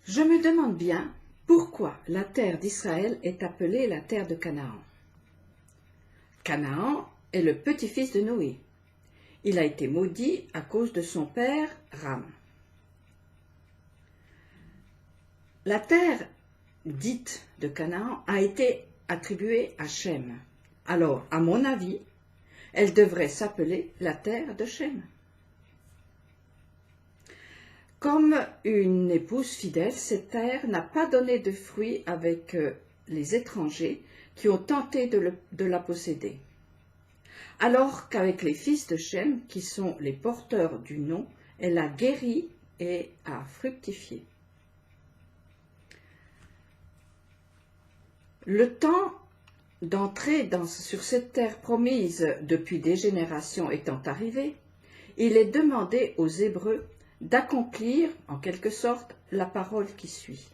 Je me demande bien pourquoi la terre d'Israël est appelée la terre de Canaan. Canaan est le petit-fils de Noé. Il a été maudit à cause de son père Ram. La terre dite de Canaan a été attribuée à Shem. Alors, à mon avis, elle devrait s'appeler la terre de Shem. Comme une épouse fidèle, cette terre n'a pas donné de fruits avec les étrangers qui ont tenté de la posséder. Alors qu'avec les fils de Shem, qui sont les porteurs du nom, elle a guéri et a fructifié. Le temps d'entrer sur cette terre promise depuis des générations étant arrivé, il est demandé aux Hébreux d'accomplir, en quelque sorte, la parole qui suit.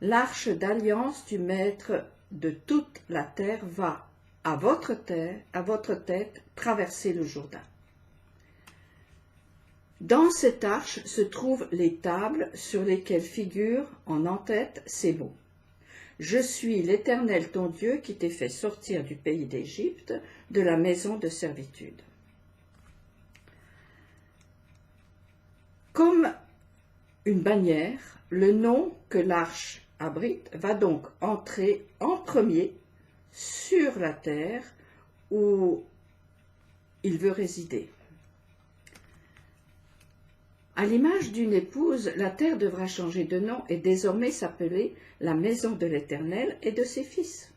L'arche d'alliance du Maître de toute la terre va, à votre tête, traverser le Jourdain. Dans cette arche se trouvent les tables sur lesquelles figurent en en-tête ces mots. « Je suis l'Éternel ton Dieu qui t'ai fait sortir du pays d'Égypte, de la maison de servitude. » Comme une bannière, le nom que l'arche abrite va donc entrer en premier sur la terre où il veut résider. À l'image d'une épouse, la terre devra changer de nom et désormais s'appeler la maison de l'Éternel et de ses fils.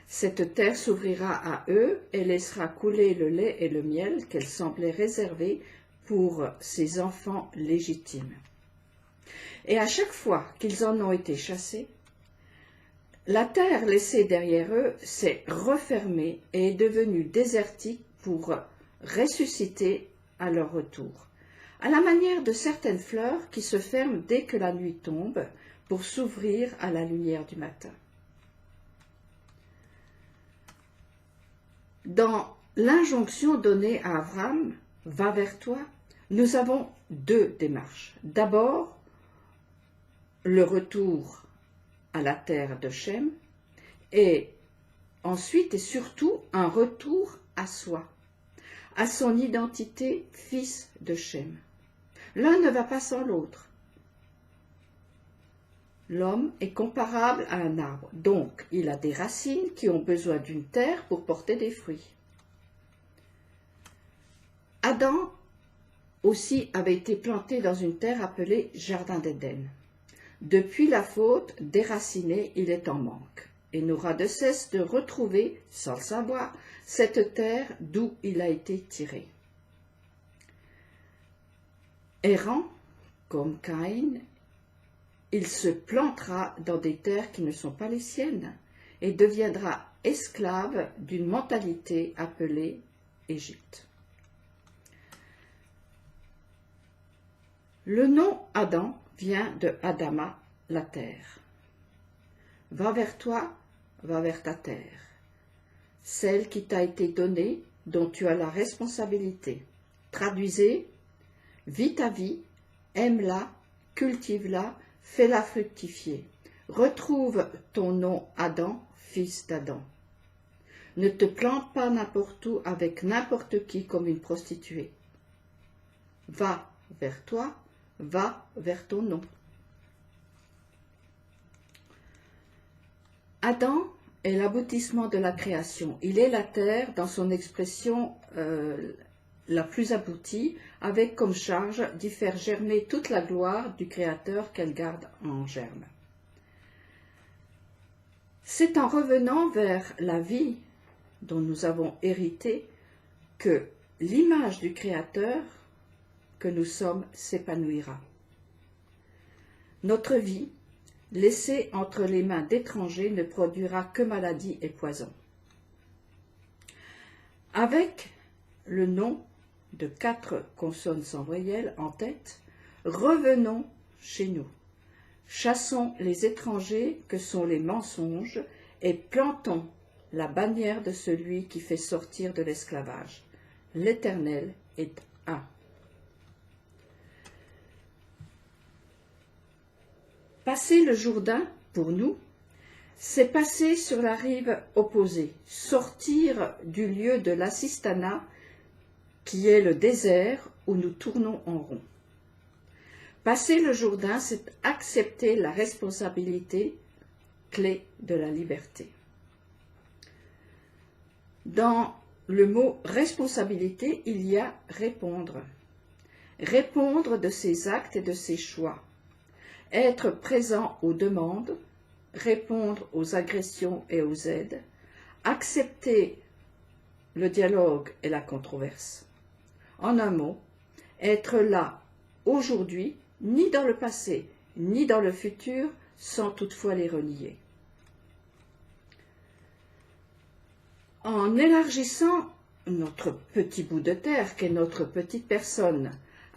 Cette terre s'ouvrira à eux et laissera couler le lait et le miel qu'elle semblait réserver pour ses enfants légitimes. Et à chaque fois qu'ils en ont été chassés, la terre laissée derrière eux s'est refermée et est devenue désertique pour ressusciter à leur retour, à la manière de certaines fleurs qui se ferment dès que la nuit tombe pour s'ouvrir à la lumière du matin. Dans l'injonction donnée à Avram, « Va vers toi », nous avons deux démarches. D'abord, le retour à la terre de Shem, et ensuite et surtout un retour à soi, à son identité fils de Shem. L'un ne va pas sans l'autre. L'homme est comparable à un arbre, donc il a des racines qui ont besoin d'une terre pour porter des fruits. Adam aussi avait été planté dans une terre appelée Jardin d'Éden. Depuis la faute, déraciné, il est en manque et n'aura de cesse de retrouver, sans le savoir, cette terre d'où il a été tiré. Errant, comme Caïn, il se plantera dans des terres qui ne sont pas les siennes et deviendra esclave d'une mentalité appelée Égypte. Le nom Adam vient de Adama, la terre. Va vers toi, va vers ta terre, celle qui t'a été donnée, dont tu as la responsabilité. Traduisez, vis ta vie, aime-la, cultive-la, fais-la fructifier. Retrouve ton nom Adam, fils d'Adam. Ne te plante pas n'importe où avec n'importe qui comme une prostituée. Va vers toi, va vers ton nom. Adam est l'aboutissement de la création. Il est la terre dans son expression la plus aboutie, avec comme charge d'y faire germer toute la gloire du Créateur qu'elle garde en germe. C'est en revenant vers la vie dont nous avons hérité que l'image du Créateur que nous sommes s'épanouira. Notre vie, laissée entre les mains d'étrangers, ne produira que maladie et poison. Avec le nom de 4 consonnes sans voyelles en tête, revenons chez nous. Chassons les étrangers que sont les mensonges et plantons la bannière de celui qui fait sortir de l'esclavage. L'Éternel est un. Passer le Jourdain, pour nous, c'est passer sur la rive opposée, sortir du lieu de l'assistanat qui est le désert où nous tournons en rond. Passer le Jourdain, c'est accepter la responsabilité, clé de la liberté. Dans le mot responsabilité, il y a répondre. Répondre de ses actes et de ses choix. Être présent aux demandes, répondre aux agressions et aux aides, accepter le dialogue et la controverse. En un mot, être là aujourd'hui, ni dans le passé, ni dans le futur, sans toutefois les renier. En élargissant notre petit bout de terre, qu'est notre petite personne,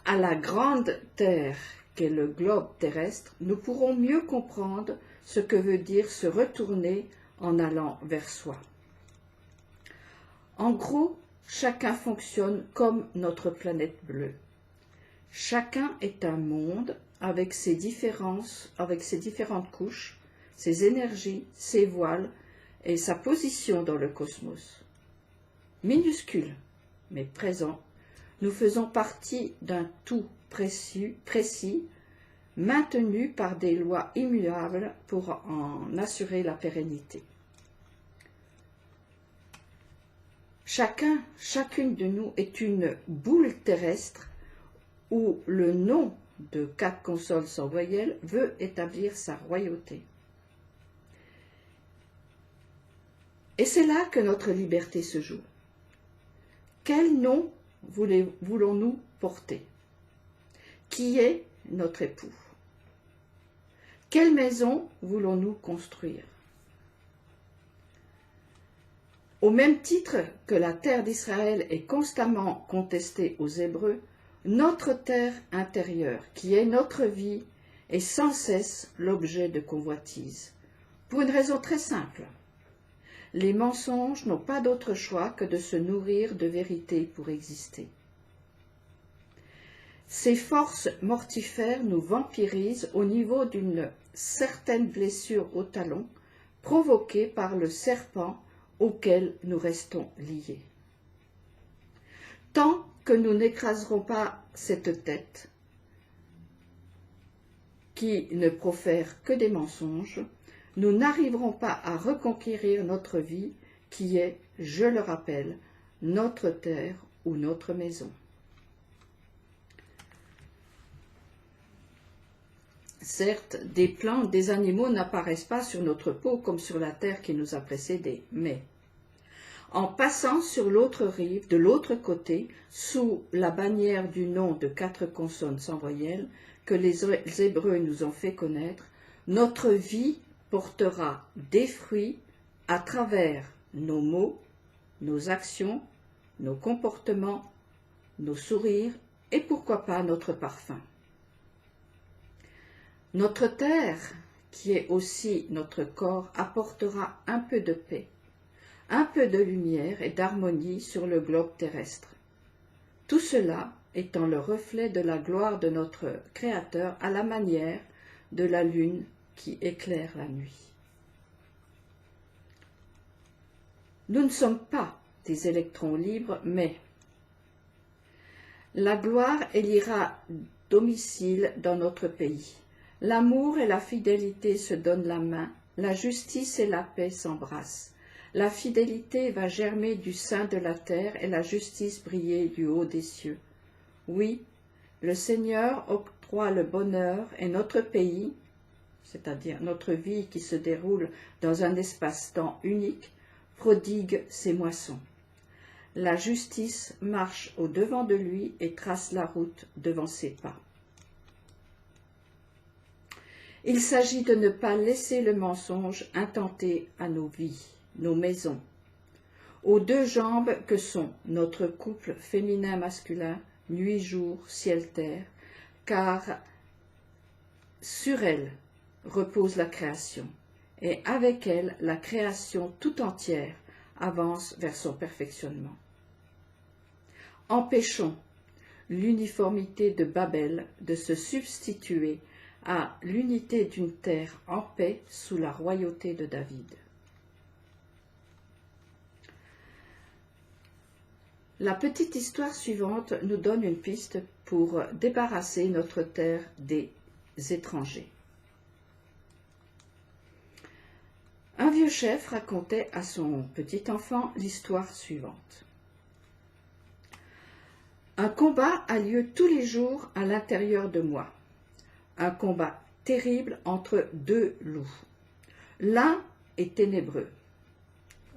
à la grande terre, qu'est le globe terrestre, nous pourrons mieux comprendre ce que veut dire se retourner en allant vers soi. En gros, chacun fonctionne comme notre planète bleue. Chacun est un monde avec ses différences, avec ses différentes couches, ses énergies, ses voiles et sa position dans le cosmos. Minuscule, mais présent, nous faisons partie d'un tout précis, maintenu par des lois immuables pour en assurer la pérennité. Chacune de nous est une boule terrestre où le nom de 4 consonnes sans voyelles veut établir sa royauté. Et c'est là que notre liberté se joue. Quel nom voulons-nous porter? Qui est notre époux? Quelle maison voulons-nous construire? Au même titre que la terre d'Israël est constamment contestée aux Hébreux, notre terre intérieure, qui est notre vie, est sans cesse l'objet de convoitise. Pour une raison très simple. Les mensonges n'ont pas d'autre choix que de se nourrir de vérité pour exister. Ces forces mortifères nous vampirisent au niveau d'une certaine blessure au talon provoquée par le serpent auquel nous restons liés. Tant que nous n'écraserons pas cette tête qui ne profère que des mensonges, nous n'arriverons pas à reconquérir notre vie qui est, je le rappelle, notre terre ou notre maison. Certes, des plantes, des animaux n'apparaissent pas sur notre peau comme sur la terre qui nous a précédés, mais en passant sur l'autre rive, de l'autre côté, sous la bannière du nom de 4 consonnes sans voyelles que les Hébreux nous ont fait connaître, notre vie portera des fruits à travers nos mots, nos actions, nos comportements, nos sourires et pourquoi pas notre parfum. Notre terre, qui est aussi notre corps, apportera un peu de paix, un peu de lumière et d'harmonie sur le globe terrestre. Tout cela étant le reflet de la gloire de notre Créateur à la manière de la lune qui éclaire la nuit. Nous ne sommes pas des électrons libres, mais la gloire élira domicile dans notre pays. L'amour et la fidélité se donnent la main, la justice et la paix s'embrassent. La fidélité va germer du sein de la terre et la justice briller du haut des cieux. Oui, le Seigneur octroie le bonheur et notre pays, c'est-à-dire notre vie qui se déroule dans un espace-temps unique, prodigue ses moissons. La justice marche au-devant de lui et trace la route devant ses pas. Il s'agit de ne pas laisser le mensonge intenter à nos vies, nos maisons, aux 2 jambes que sont notre couple féminin-masculin, nuit-jour, ciel-terre, car sur elle repose la création, et avec elle la création tout entière avance vers son perfectionnement. Empêchons l'uniformité de Babel de se substituer à l'unité d'une terre en paix sous la royauté de David. La petite histoire suivante nous donne une piste pour débarrasser notre terre des étrangers. Un vieux chef racontait à son petit enfant l'histoire suivante. Un combat a lieu tous les jours à l'intérieur de moi. Un combat terrible entre deux loups. L'un est ténébreux.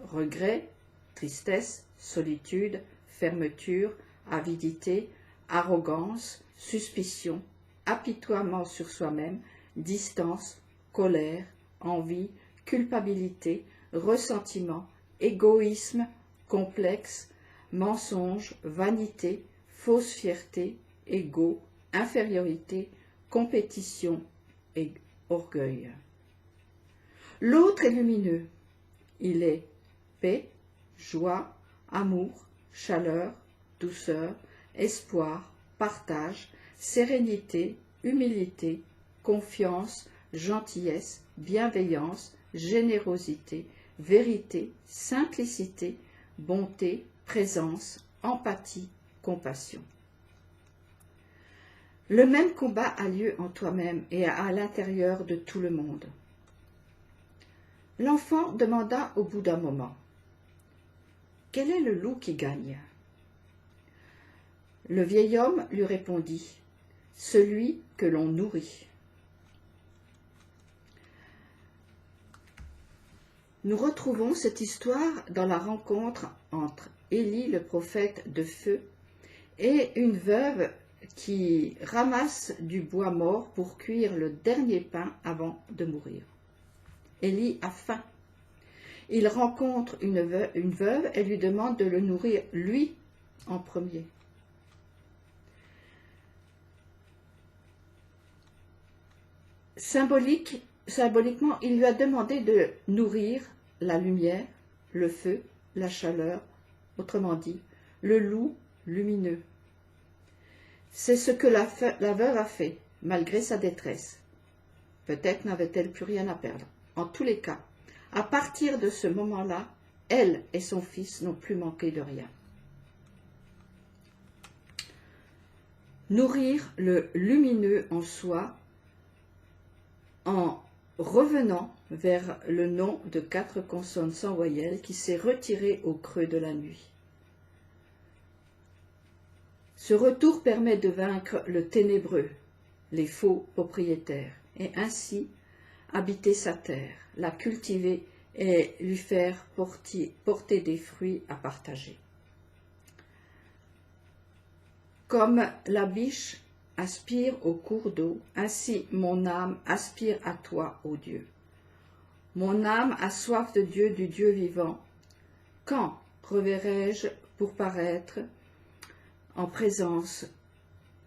Regret, tristesse, solitude, fermeture, avidité, arrogance, suspicion, apitoiement sur soi-même, distance, colère, envie, culpabilité, ressentiment, égoïsme, complexe, mensonge, vanité, fausse fierté, égo, infériorité, compétition et orgueil. L'autre est lumineux. Il est paix, joie, amour, chaleur, douceur, espoir, partage, sérénité, humilité, confiance, gentillesse, bienveillance, générosité, vérité, simplicité, bonté, présence, empathie, compassion. Le même combat a lieu en toi-même et à l'intérieur de tout le monde. L'enfant demanda au bout d'un moment: « Quel est le loup qui gagne ?» Le vieil homme lui répondit: « Celui que l'on nourrit. » Nous retrouvons cette histoire dans la rencontre entre Élie, le prophète de feu, et une veuve qui ramasse du bois mort pour cuire le dernier pain avant de mourir. Élie a faim. Il rencontre une veuve et lui demande de le nourrir lui en premier. Symboliquement, il lui a demandé de nourrir la lumière, le feu, la chaleur, autrement dit, le loup lumineux. C'est ce que la veuve a fait, malgré sa détresse. Peut-être n'avait-elle plus rien à perdre. En tous les cas, à partir de ce moment-là, elle et son fils n'ont plus manqué de rien. Nourrir le lumineux en soi en revenant vers le nom de 4 consonnes sans voyelles qui s'est retiré au creux de la nuit. Ce retour permet de vaincre le ténébreux, les faux propriétaires, et ainsi habiter sa terre, la cultiver et lui faire porter des fruits à partager. Comme la biche aspire au cours d'eau, ainsi mon âme aspire à toi, ô Dieu. Mon âme a soif de Dieu, du Dieu vivant. Quand reverrai-je pour paraître en présence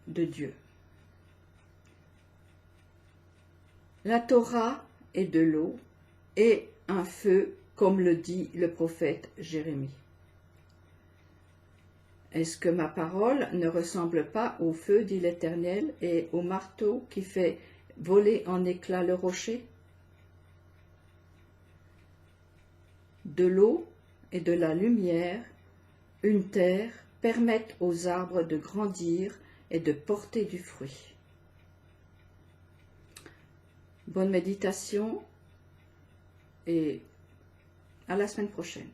de Dieu? La Torah est de l'eau et un feu, comme le dit le prophète Jérémie. Est-ce que ma parole ne ressemble pas au feu, dit l'Éternel, et au marteau qui fait voler en éclats le rocher? De l'eau et de la lumière, une terre, permettent aux arbres de grandir et de porter du fruit. Bonne méditation et à la semaine prochaine.